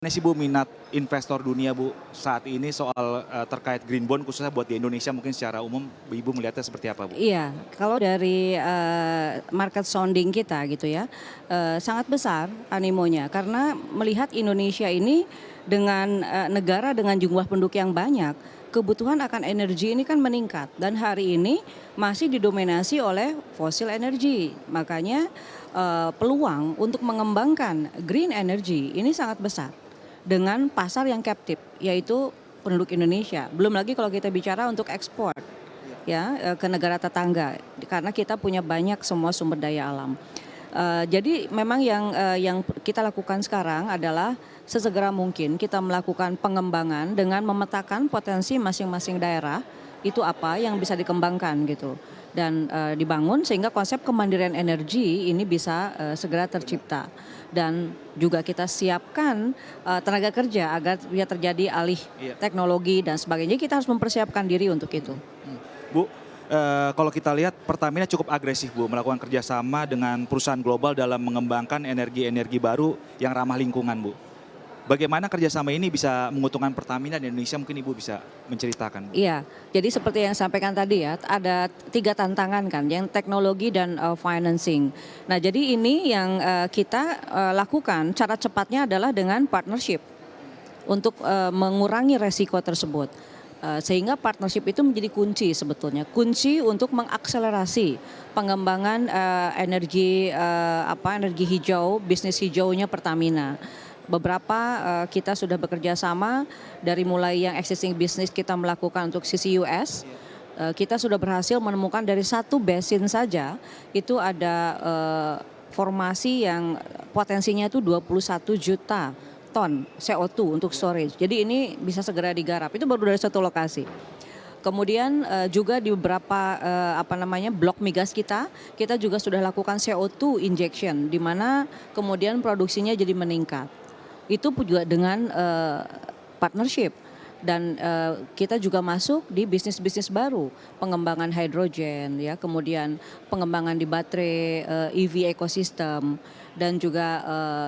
Ini sih Bu minat investor dunia Bu saat ini soal terkait green bond khususnya buat di Indonesia mungkin secara umum Ibu melihatnya seperti apa Bu? Iya, kalau dari market sounding kita gitu ya, sangat besar animonya karena melihat Indonesia ini dengan negara dengan jumlah penduduk yang banyak, kebutuhan akan energi ini kan meningkat dan hari ini masih didominasi oleh fosil energi. Makanya peluang untuk mengembangkan green energy ini sangat besar dengan pasar yang captive yaitu penduduk Indonesia. Belum lagi kalau kita bicara untuk ekspor ya ke negara tetangga karena kita punya banyak semua sumber daya alam. Jadi memang yang kita lakukan sekarang adalah sesegera mungkin kita melakukan pengembangan dengan memetakan potensi masing-masing daerah itu apa yang bisa dikembangkan gitu dan dibangun sehingga konsep kemandirian energi ini bisa segera tercipta dan juga kita siapkan tenaga kerja agar bisa terjadi alih teknologi dan sebagainya. Kita harus mempersiapkan diri untuk itu. Bu, kalau kita lihat Pertamina cukup agresif Bu melakukan kerjasama dengan perusahaan global dalam mengembangkan energi-energi baru yang ramah lingkungan Bu. Bagaimana kerjasama ini bisa menguntungkan Pertamina di Indonesia mungkin Ibu bisa menceritakan Bu? Iya, jadi seperti yang sampaikan tadi ya, ada 3 tantangan kan, yang teknologi dan financing. Nah jadi ini yang kita lakukan, cara cepatnya adalah dengan partnership untuk mengurangi resiko tersebut. Sehingga partnership itu menjadi kunci sebetulnya, kunci untuk mengakselerasi pengembangan energi energi hijau, bisnis hijaunya Pertamina. Beberapa kita sudah bekerja sama dari mulai yang existing business kita melakukan untuk CCUS. Kita sudah berhasil menemukan dari satu basin saja itu ada formasi yang potensinya itu 21 juta ton CO2 untuk storage. Jadi ini bisa segera digarap. Itu baru dari satu lokasi. Kemudian juga di beberapa blok migas kita juga sudah lakukan CO2 injection di mana kemudian produksinya jadi meningkat. Itu juga dengan partnership dan kita juga masuk di bisnis-bisnis baru, pengembangan hidrogen ya, kemudian pengembangan di baterai EV ecosystem dan juga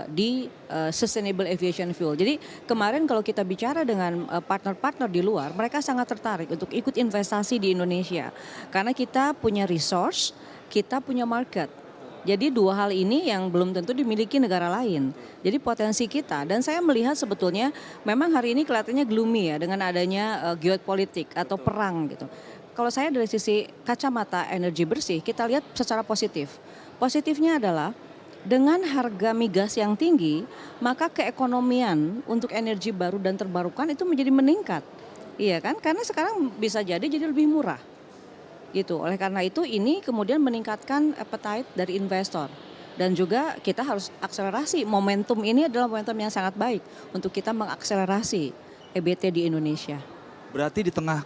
di sustainable aviation fuel. Jadi kemarin kalau kita bicara dengan partner-partner di luar, mereka sangat tertarik untuk ikut investasi di Indonesia karena kita punya resource, kita punya market. Jadi 2 hal ini yang belum tentu dimiliki negara lain. Jadi potensi kita dan saya melihat sebetulnya memang hari ini kelihatannya gloomy ya dengan adanya geopolitik atau perang gitu. Kalau saya dari sisi kacamata energi bersih kita lihat secara positif. Positifnya adalah dengan harga migas yang tinggi maka keekonomian untuk energi baru dan terbarukan itu menjadi meningkat. Iya kan? Karena sekarang bisa jadi lebih murah. Gitu. Oleh karena itu ini kemudian meningkatkan appetite dari investor dan juga kita harus akselerasi momentum ini adalah momentum yang sangat baik untuk kita mengakselerasi EBT di Indonesia. Berarti di tengah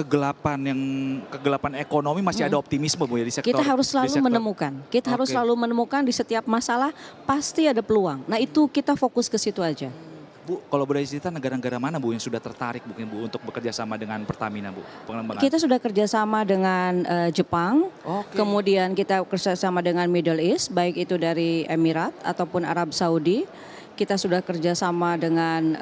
kegelapan ekonomi masih ada optimisme Bu ya di sektor. Kita harus selalu menemukan. Kita harus selalu menemukan di setiap masalah pasti ada peluang. Nah itu kita fokus ke situ aja. Bu, kalau boleh cerita negara-negara mana Bu yang sudah tertarik mungkin Bu untuk bekerja sama dengan Pertamina Bu? Pengembangan. Kita sudah kerjasama dengan Jepang, kemudian kita kerjasama dengan Middle East, baik itu dari Emirat ataupun Arab Saudi. Kita sudah kerjasama dengan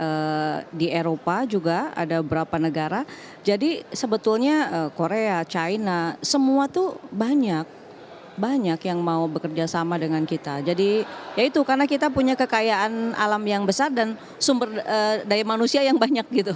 di Eropa juga ada beberapa negara. Jadi sebetulnya Korea, China, semua tuh banyak yang mau bekerja sama dengan kita. Jadi ya itu karena kita punya kekayaan alam yang besar dan sumber daya manusia yang banyak gitu.